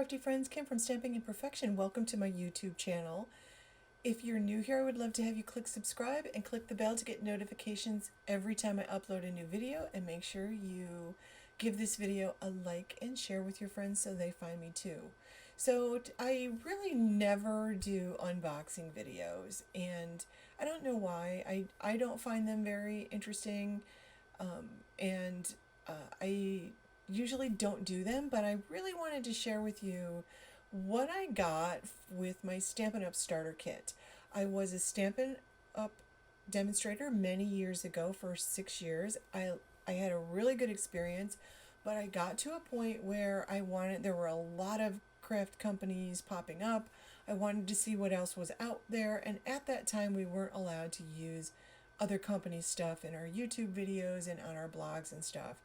crafty friends, Kim from Stamping Imperfection. Welcome to my YouTube channel. If you're new here, I would love to have you click subscribe and click the bell to get notifications every time I upload a new video, and make sure you give this video a like and share with your friends so they find me too. So I really never do unboxing videos, and I don't know why. I don't find them very interesting, and I usually don't do them, but I really wanted to share with you what I got with my Stampin' Up! Starter kit. I was a Stampin' Up! Demonstrator many years ago for 6 years. I had a really good experience, but I got to a point where there were a lot of craft companies popping up. I wanted to see what else was out there, and at that time we weren't allowed to use other companies' stuff in our YouTube videos and on our blogs and stuff.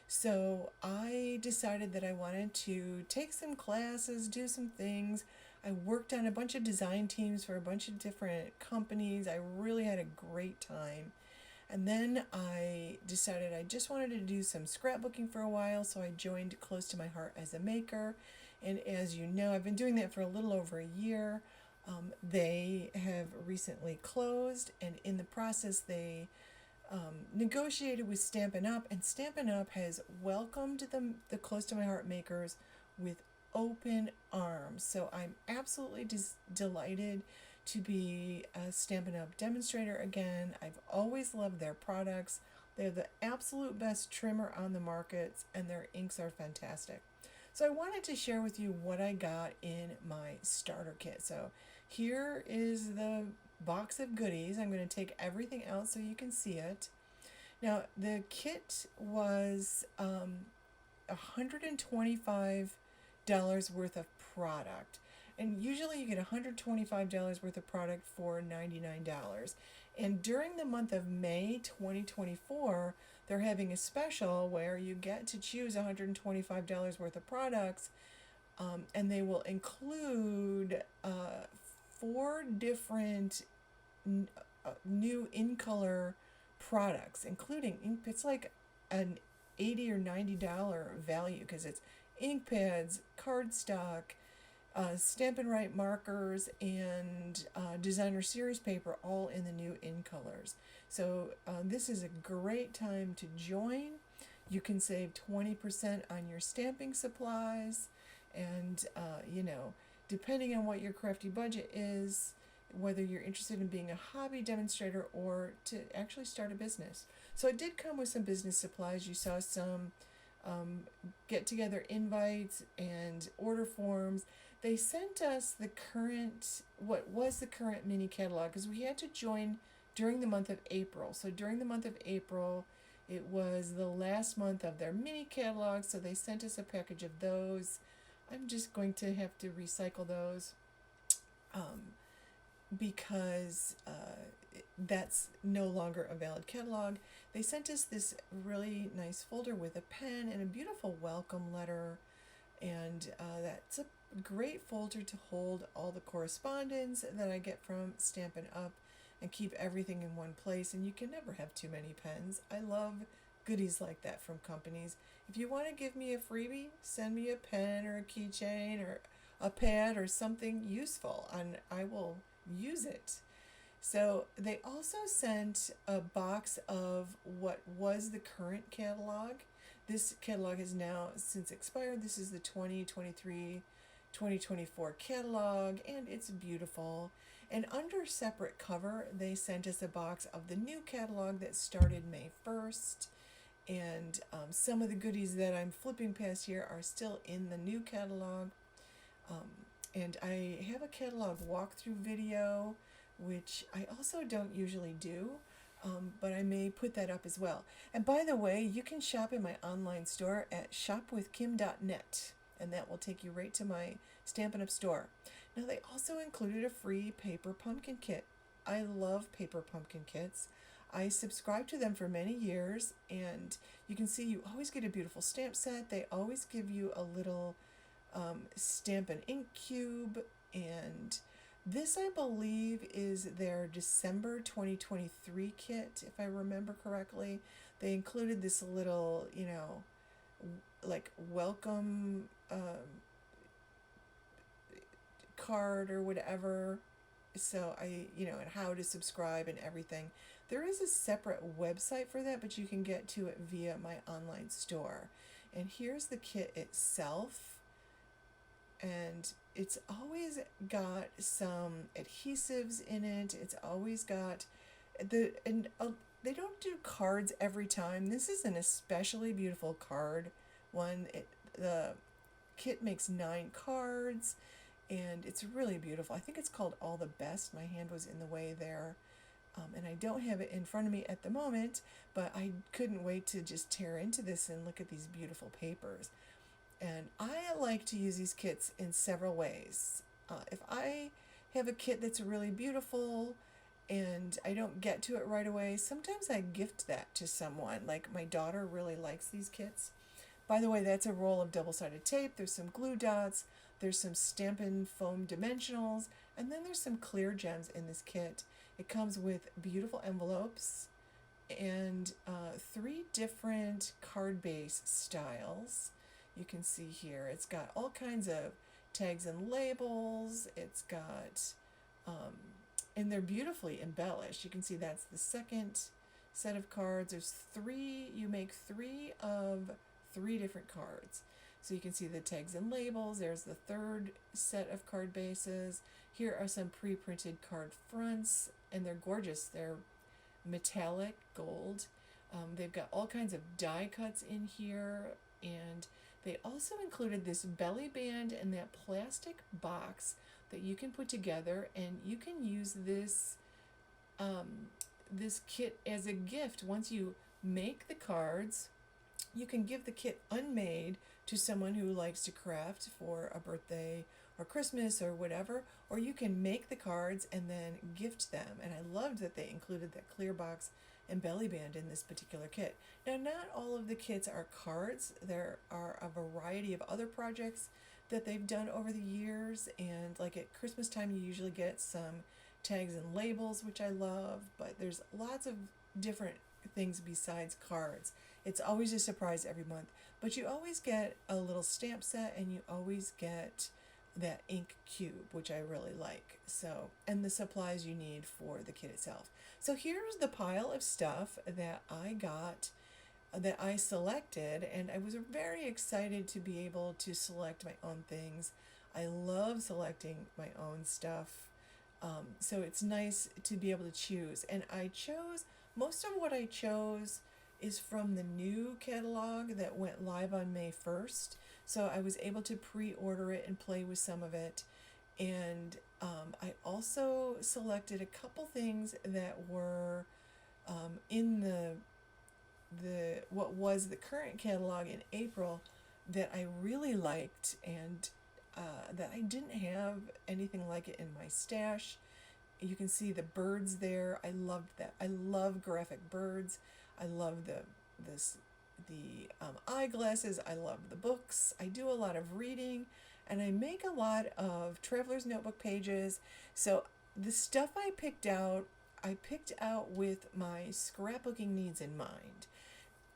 So I decided that I wanted to take some classes, do some things. I worked on a bunch of design teams for a bunch of different companies. I really had a great time. And then I decided I just wanted to do some scrapbooking for a while, so I joined Close to My Heart as a maker. And as you know, I've been doing that for a little over a year. They have recently closed, and in the process, they negotiated with Stampin' Up, and Stampin' Up has welcomed the Close to My Heart makers with open arms. So I'm absolutely delighted to be a Stampin' Up demonstrator again. I've always loved their products. They're the absolute best trimmer on the markets, and their inks are fantastic. So I wanted to share with you what I got in my starter kit. So here is the box of goodies. I'm going to take everything out so you can see it. Now, the kit was $125 worth of product. And usually you get $125 worth of product for $99. And during the month of May 2024, they're having a special where you get to choose $125 worth of products, and they will include 4 different new in color products, including ink. It's like an $80 or $90 value because it's ink pads, cardstock, Stampin' Right markers, and designer series paper, all in the new in colors. So this is a great time to join. You can save 20% on your stamping supplies, and depending on what your crafty budget is, whether you're interested in being a hobby demonstrator or to actually start a business. So it did come with some business supplies. You saw some get-together invites and order forms. They sent us what was the current mini catalog, because we had to join during the month of April. So during the month of April, it was the last month of their mini catalog, so they sent us a package of those. I'm just going to have to recycle those because that's no longer a valid catalog. They sent us this really nice folder with a pen and a beautiful welcome letter, and that's a great folder to hold all the correspondence that I get from Stampin' Up and keep everything in one place. And you can never have too many pens. I love goodies like that from companies. If you want to give me a freebie, send me a pen or a keychain or a pad or something useful, and I will use it. So they also sent a box of what was the current catalog. This catalog has now since expired. This is the 2023-2024 catalog, and it's beautiful. And under separate cover, they sent us a box of the new catalog that started May 1st. And some of the goodies that I'm flipping past here are still in the new catalog. And I have a catalog walkthrough video, which I also don't usually do, but I may put that up as well. And by the way, you can shop in my online store at shopwithkim.net, and that will take you right to my Stampin' Up! Store. Now, they also included a free paper pumpkin kit. I love paper pumpkin kits. I subscribed to them for many years, and you can see you always get a beautiful stamp set. They always give you a little Stampin' Ink cube, and this, I believe, is their December 2023 kit, if I remember correctly. They included this little, like welcome card or whatever. So and how to subscribe and everything. There is a separate website for that, but you can get to it via my online store. And here's the kit itself. And it's always got some adhesives in it. It's always got they don't do cards every time. This is an especially beautiful card one. The kit makes 9 cards, and it's really beautiful. I think it's called All the Best. My hand was in the way there. And I don't have it in front of me at the moment, but I couldn't wait to just tear into this and look at these beautiful papers. And I like to use these kits in several ways. If I have a kit that's really beautiful and I don't get to it right away, sometimes I gift that to someone. Like my daughter really likes these kits. By the way, that's a roll of double-sided tape. There's some glue dots. There's some Stampin' foam dimensionals. And then there's some clear gems in this kit. It comes with beautiful envelopes and 3 different card base styles. You can see here it's got all kinds of tags and labels. It's got, and they're beautifully embellished. You can see that's the second set of cards. There's 3, you make 3 of 3 different cards. So you can see the tags and labels. There's the third set of card bases. Here are some pre-printed card fronts, and they're gorgeous. They're metallic gold. They've got all kinds of die cuts in here, and they also included this belly band and that plastic box that you can put together, and you can use this this kit as a gift. Once you make the cards, you can give the kit unmade to someone who likes to craft for a birthday or Christmas or whatever, or you can make the cards and then gift them. And I loved that they included that clear box and belly band in this particular kit. Now, not all of the kits are cards. There are a variety of other projects that they've done over the years, and like at Christmas time you usually get some tags and labels, which I love, but there's lots of different things besides cards. It's always a surprise every month, but you always get a little stamp set, and you always get that ink cube, which I really like. So, and the supplies you need for the kit itself. So here's the pile of stuff that I got, that I selected, and I was very excited to be able to select my own things. I love selecting my own stuff. So it's nice to be able to choose. And most of what I chose is from the new catalog that went live on May 1st. So I was able to pre-order it and play with some of it. And I also selected a couple things that were in what was the current catalog in April that I really liked, and that I didn't have anything like it in my stash. You can see the birds there. I loved that. I love graphic birds. I love the eyeglasses. I love the books. I do a lot of reading, and I make a lot of traveler's notebook pages. So the stuff I picked out with my scrapbooking needs in mind.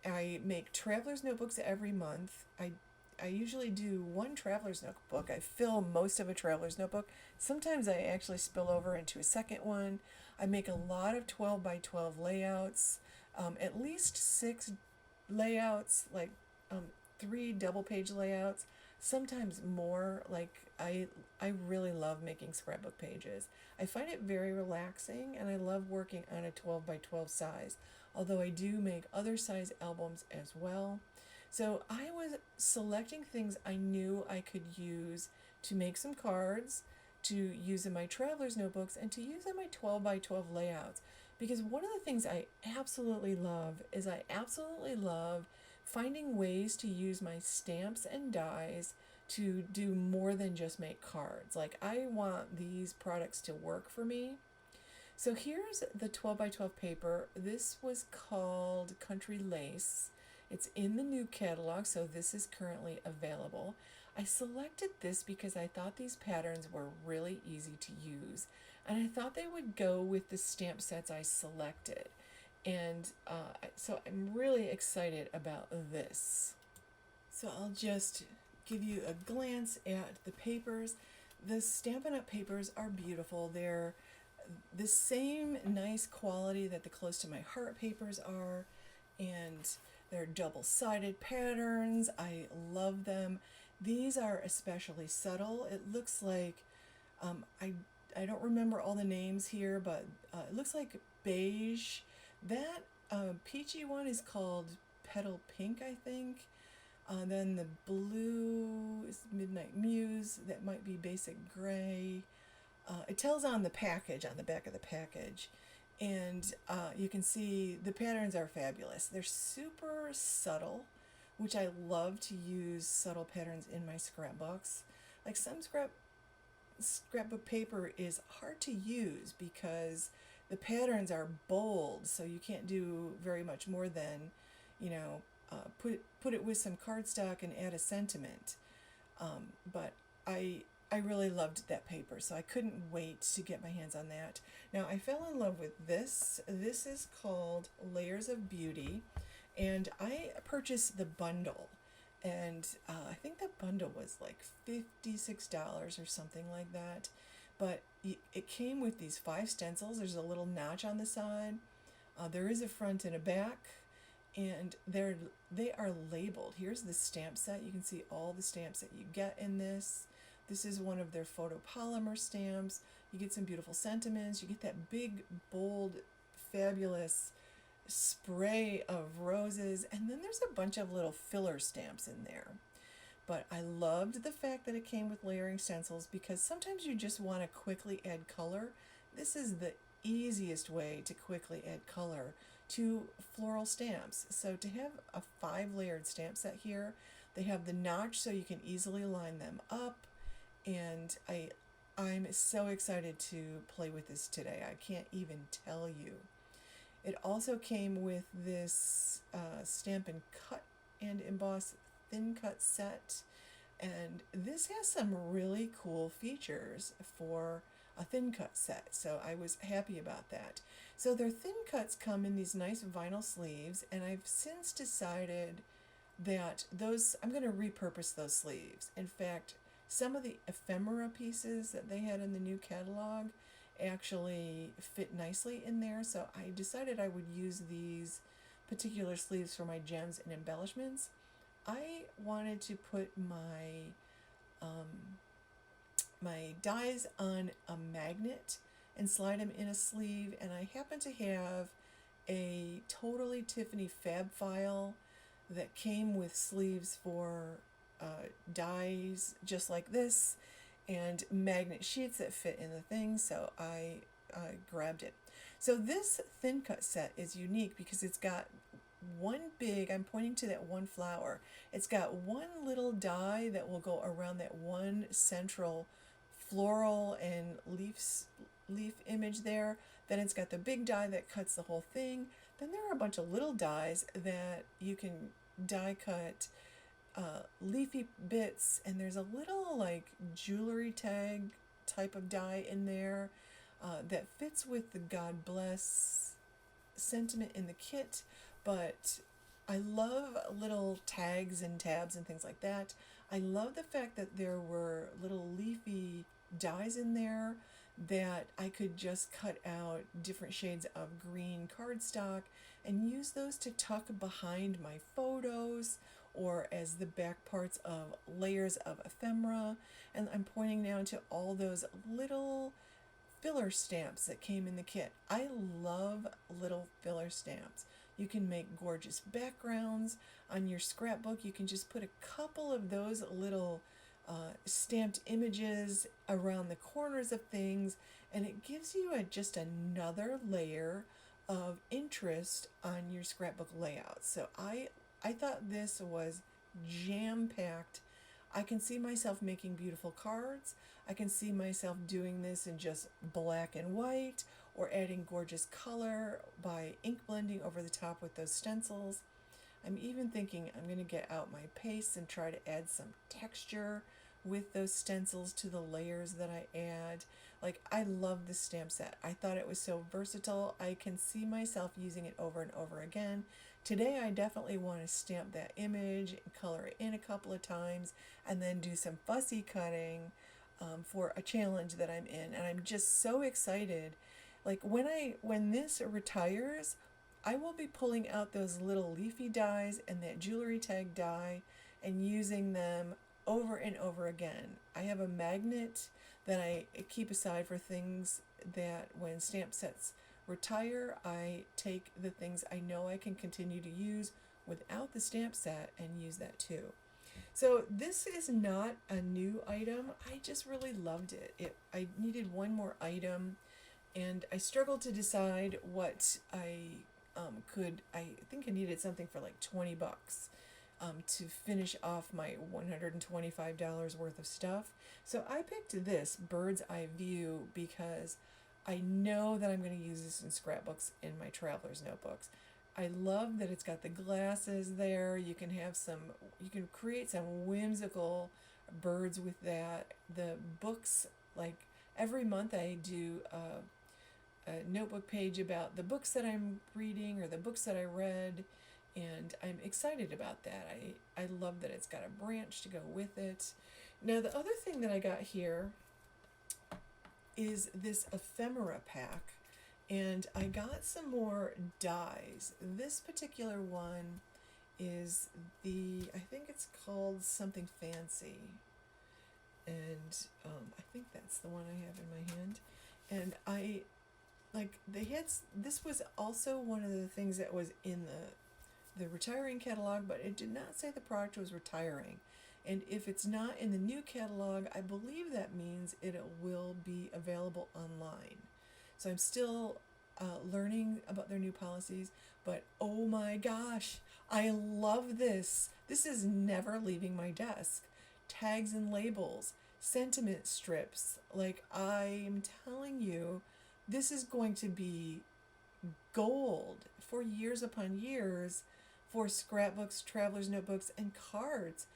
I make traveler's notebooks every month. I usually do one traveler's notebook. I fill most of a traveler's notebook. Sometimes I actually spill over into a second one. I make a lot of 12 by 12 layouts, at least 6 layouts, like 3 double page layouts, sometimes more. Like I really love making scrapbook pages. I find it very relaxing, and I love working on a 12 by 12 size, although I do make other size albums as well. So I was selecting things I knew I could use to make some cards, to use in my traveler's notebooks, and to use in my 12 by 12 layouts. Because one of the things I absolutely love is I absolutely love finding ways to use my stamps and dies to do more than just make cards. Like, I want these products to work for me. So here's the 12 by 12 paper. This was called Country Lace. It's in the new catalog, so this is currently available. I selected this because I thought these patterns were really easy to use, and I thought they would go with the stamp sets I selected. And so I'm really excited about this. So I'll just give you a glance at the papers. The Stampin' Up! Papers are beautiful. They're the same nice quality that the Close to My Heart papers are, and they're double-sided patterns. I love them. These are especially subtle. It looks like, I don't remember all the names here, but it looks like beige. That peachy one is called Petal Pink, I think. Then the blue is Midnight Muse. That might be Basic Gray. It tells on the package, on the back of the package. And you can see the patterns are fabulous. They're super subtle, which I love to use subtle patterns in my scrapbooks. Like some scrapbook paper is hard to use because the patterns are bold, so you can't do very much more than, you know, put it with some cardstock and add a sentiment. But I really loved that paper, so I couldn't wait to get my hands on that. Now I fell in love with this. This is called Layers of Beauty, and I purchased the bundle, and I think the bundle was like $56 or something like that. But it came with these 5 stencils. There's a little notch on the side. There is a front and a back, and they are labeled. Here's the stamp set. You can see all the stamps that you get in this. This is one of their photopolymer stamps. You get some beautiful sentiments. You get that big, bold, fabulous spray of roses. And then there's a bunch of little filler stamps in there. But I loved the fact that it came with layering stencils because sometimes you just want to quickly add color. This is the easiest way to quickly add color to floral stamps. So to have a 5-layered stamp set here, they have the notch so you can easily line them up. And I'm so excited to play with this today. I can't even tell you. It also came with this Stampin' Cut and Emboss thin cut set, and this has some really cool features for a thin cut set, so I was happy about that. So their thin cuts come in these nice vinyl sleeves, and I've since decided that I'm going to repurpose those sleeves. In fact, some of the ephemera pieces that they had in the new catalog actually fit nicely in there, so I decided I would use these particular sleeves for my gems and embellishments. I wanted to put my dies on a magnet and slide them in a sleeve, and I happen to have a Totally Tiffany fab file that came with sleeves for dies just like this and magnet sheets that fit in the thing, so I grabbed it. So this thin cut set is unique because it's got I'm pointing to that one flower. It's got one little die that will go around that one central floral and leaf image there. Then it's got the big die that cuts the whole thing. Then there are a bunch of little dies that you can die cut leafy bits, and there's a little like jewelry tag type of die in there that fits with the God Bless sentiment in the kit. But I love little tags and tabs and things like that. I love the fact that there were little leafy dies in there that I could just cut out different shades of green cardstock and use those to tuck behind my photos or as the back parts of layers of ephemera. And I'm pointing now to all those little filler stamps that came in the kit. I love little filler stamps. You can make gorgeous backgrounds on your scrapbook. You can just put a couple of those little stamped images around the corners of things, and it gives you just another layer of interest on your scrapbook layout. So I thought this was jam-packed. I can see myself making beautiful cards. I can see myself doing this in just black and white, or adding gorgeous color by ink blending over the top with those stencils. I'm even thinking I'm going to get out my paste and try to add some texture with those stencils to the layers that I add. Like, I love this stamp set. I thought it was so versatile. I can see myself using it over and over again. Today I definitely want to stamp that image and color it in a couple of times and then do some fussy cutting for a challenge that I'm in, and I'm just so excited. Like when this retires, I will be pulling out those little leafy dies and that jewelry tag die and using them over and over again. I have a magnet that I keep aside for things that when stamp sets retire, I take the things I know I can continue to use without the stamp set and use that too. So this is not a new item. I just really loved it. I needed one more item, and I struggled to decide what I could. I think I needed something for like 20 bucks to finish off my $125 worth of stuff. So I picked this bird's eye view because I know that I'm going to use this in scrapbooks in my traveler's notebooks. I love that it's got the glasses there. You can create some whimsical birds with that. The books, like every month I do a notebook page about the books that I'm reading or the books that I read, and I'm excited about that. I love that it's got a branch to go with it. Now the other thing that I got here is this ephemera pack, and I got some more dies. This particular one is I think it's called something fancy, and I think that's the one I have in my hand. And this was also one of the things that was in the retiring catalog, but it did not say the product was retiring. And if it's not in the new catalog, I believe that means it will be available online. So I'm still learning about their new policies, but oh my gosh, I love this. This is never leaving my desk. Tags and labels, sentiment strips. Like, I'm telling you, this is going to be gold for years upon years for scrapbooks, traveler's notebooks, and cards.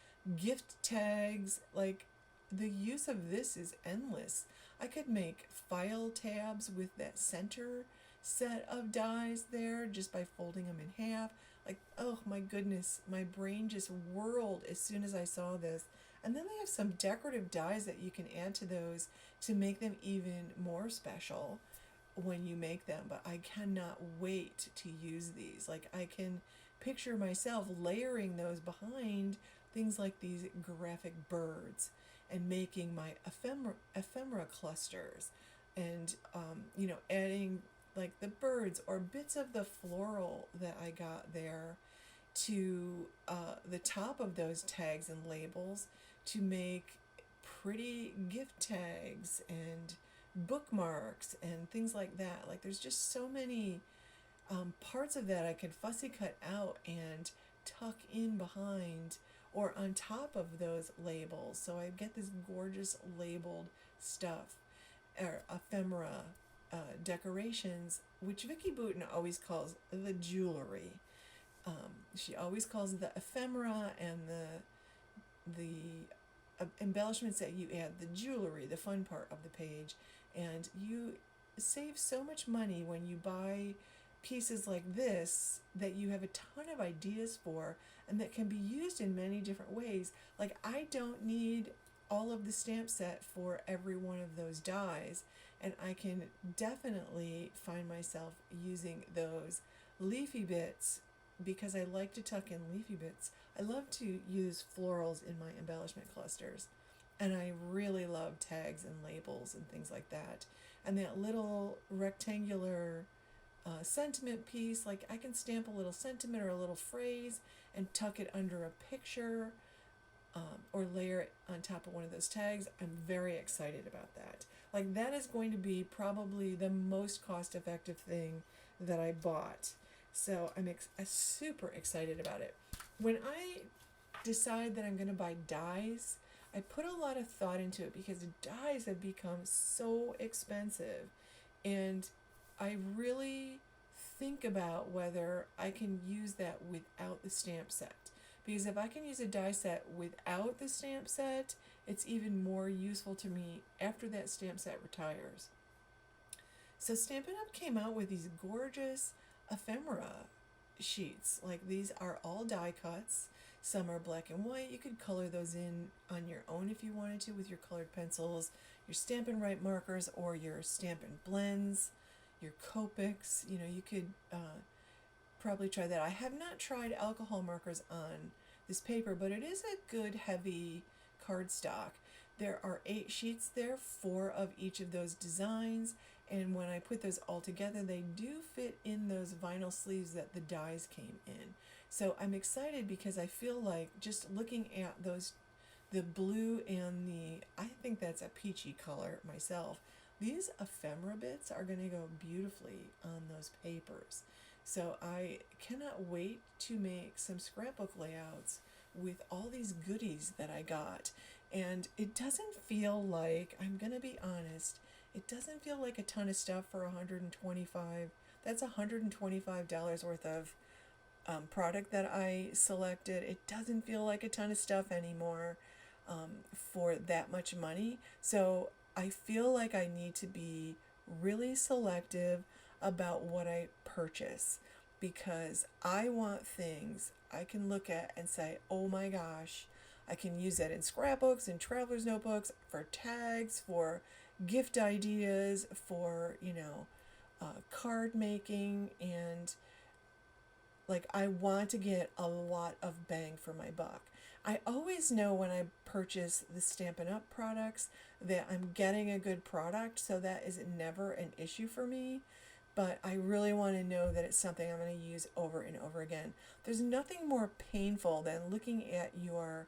Gift tags, like the use of this is endless. I could make file tabs with that center set of dies there just by folding them in half. Like, oh my goodness, my brain just whirled as soon as I saw this. And then they have some decorative dies that you can add to those to make them even more special when you make them. But I cannot wait to use these. Like, I can picture myself layering those behind things like these graphic birds and making my ephemera clusters, and adding like the birds or bits of the floral that I got there to the top of those tags and labels to make pretty gift tags and bookmarks and things like that. Like, there's just so many parts of that I could fussy cut out and tuck in behind or on top of those labels. So I get this gorgeous labeled stuff, or ephemera decorations, which Vicky Boutin always calls the jewelry. She always calls the ephemera and the embellishments that you add the jewelry, the fun part of the page. And you save so much money when you buy pieces like this that you have a ton of ideas for and that can be used in many different ways. Like, I don't need all of the stamp set for every one of those dies, and I can definitely find myself using those leafy bits because I like to tuck in leafy bits. I love to use florals in my embellishment clusters, and I really love tags and labels and things like that. And that little rectangular sentiment piece, like I can stamp a little sentiment or a little phrase and tuck it under a picture, or layer it on top of one of those tags. I'm very excited about that. Like, that is going to be probably the most cost-effective thing that I bought. So I'm super excited about it. When I decide that I'm going to buy dies, I put a lot of thought into it because dies have become so expensive, and I really think about whether I can use that without the stamp set. Because if I can use a die set without the stamp set, it's even more useful to me after that stamp set retires. So Stampin' Up! Came out with these gorgeous ephemera sheets. Like, these are all die cuts. Some are black and white. You could color those in on your own if you wanted to with your colored pencils, your Stampin' Right markers, or your Stampin' Blends, your Copics. You know, you could probably try that. I have not tried alcohol markers on this paper, but it is a good heavy cardstock. There are 8 sheets there, 4 of each of those designs, and when I put those all together, they do fit in those vinyl sleeves that the dies came in. So I'm excited because I feel like just looking at those, the blue and the, I think that's a peachy color myself, these ephemera bits are going to go beautifully on those papers. So I cannot wait to make some scrapbook layouts with all these goodies that I got. And it doesn't feel like, I'm going to be honest, it doesn't feel like a ton of stuff for $125. That's $125 worth of product that I selected. It doesn't feel like a ton of stuff anymore for that much money. So I feel like I need to be really selective about what I purchase, because I want things I can look at and say, oh my gosh, I can use that in scrapbooks and traveler's notebooks, for tags, for gift ideas, for, you know, card making, and like I want to get a lot of bang for my buck. I always know when I purchase the Stampin' Up! Products that I'm getting a good product, so that is never an issue for me. But I really want to know that it's something I'm going to use over and over again. There's nothing more painful than looking at your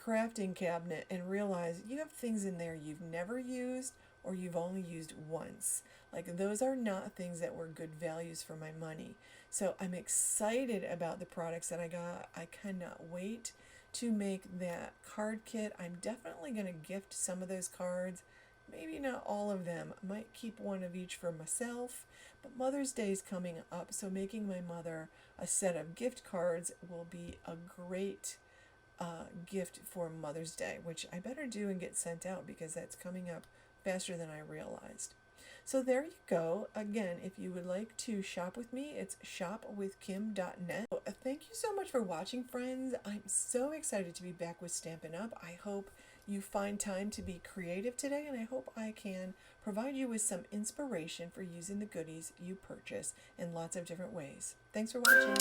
crafting cabinet and realize you have things in there you've never used or you've only used once. Like, those are not things that were good values for my money. So I'm excited about the products that I got. I cannot wait to make that card kit. I'm definitely going to gift some of those cards. Maybe not all of them. I might keep one of each for myself. But Mother's Day is coming up, so making my mother a set of gift cards will be a great gift for Mother's Day, which I better do and get sent out because that's coming up faster than I realized. So there you go. Again, if you would like to shop with me, it's shopwithkim.net. Thank you so much for watching, friends. I'm so excited to be back with Stampin' Up! I hope you find time to be creative today, and I hope I can provide you with some inspiration for using the goodies you purchase in lots of different ways. Thanks for watching.